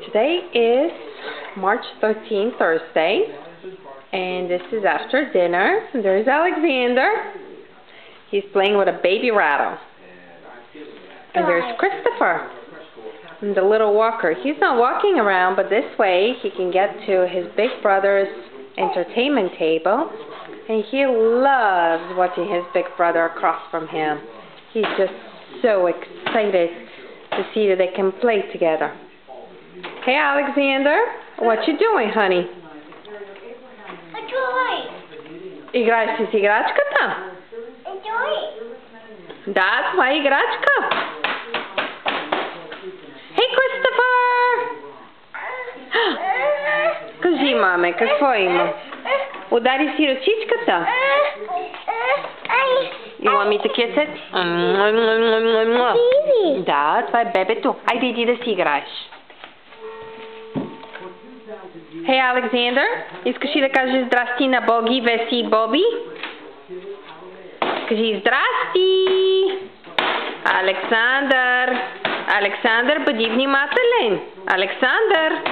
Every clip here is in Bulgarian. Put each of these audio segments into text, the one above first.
Today is March 13th, Thursday, and this is after dinner. There's Alexander. He's playing with a baby rattle. And there's Christopher, the little walker. He's not walking around, but this way he can get to his big brother's entertainment table, and he loves watching his big brother across from him. He's just so excited to see that they can play together. Hey, Alexander, what you doing, honey? Играешь ли с играчката? Да, това е играчка. Hey, Christopher! Кажи, маме, какво има? Удари си ръчичката. You want me to kiss it? Да, това е бебето. Айде, иди да си играеш. Hey, Alexander, искаш ли да кажеш здрасти на Боги, Веси и Боби? Кажи здрасти! Александър! Александър, бъди внимателен! Александър!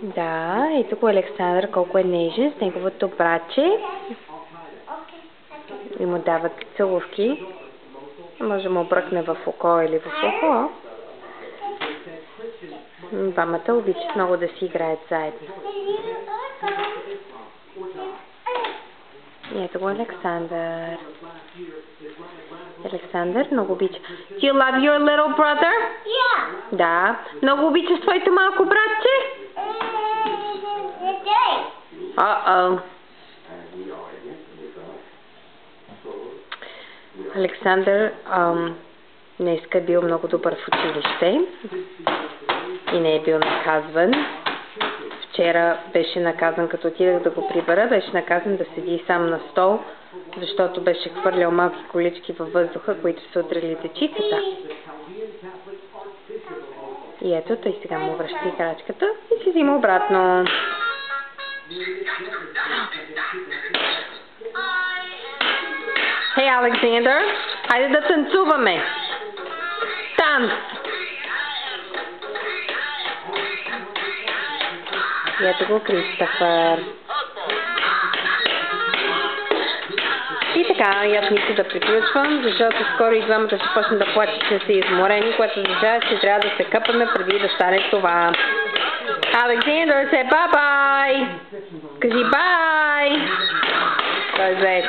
Да, ето го Александър, колко е нежен с неговото братче. И му дават целувки. Може да му бръкне в око или в ухо. Двамата обичат много да си играят заедно. И ето го Александър. Александър много обича. Do you love your little brother? Yeah. Да. Много обичаш твоето малко братче? Uh-oh. Александър днеска е бил много добър в училище и не е бил наказван. Вчера беше наказан, като отидах да го прибера, беше наказан да седи сам на стол, защото беше хвърлял малки колички във въздуха, които са удрили дечицата. И ето, той сега му връща играчката и си взима обратно. Hey, Alexander, хайде да танцуваме. Танц! И ето го Кристофър. И така, и аз мисля да приключвам, защото скоро и двамата ще почнат да плачат, че са изморени, което означава, че трябва да се къпаме преди да стане това. Александър, се бай-бай! Кажи бай! Той е заед.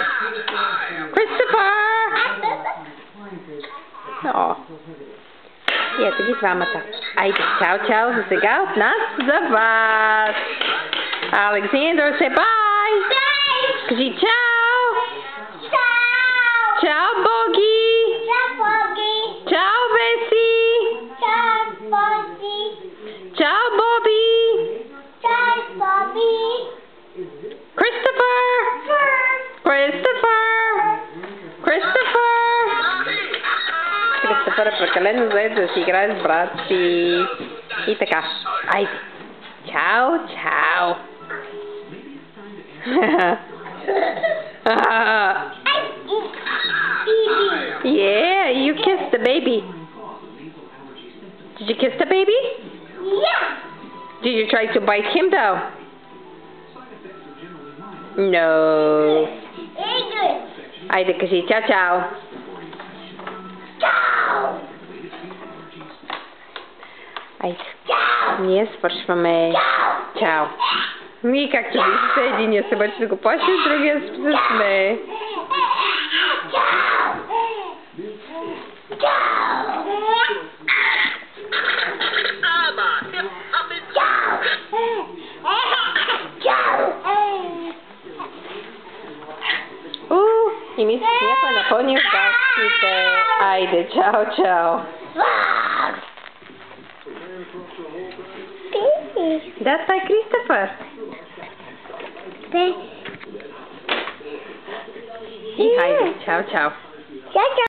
Кристофър! О! И ето ги двамата. Айде, чао-чао за сега от нас за вас! Александър, се бай! Кажи чао! Чао, Боги! Чао, Веси! Чао, Боби! Christopher! Christopher! Christopher! Christopher е прекалено заед да си играе с брат си. И така. Айде. Чао, чао! Yeah, you kissed the baby. Did you kiss the baby? Yeah. Did you try to bite him though? No. Айде кажи чао-чао. Ciao. Айде. Ние свършваме. Чао. И както виждате, единия се бъде да го плаши, другия се смее. И ми се смяха напълни гастите. Айде, чао-чао. Да, това е Кристофър. И хайде, чао-чао.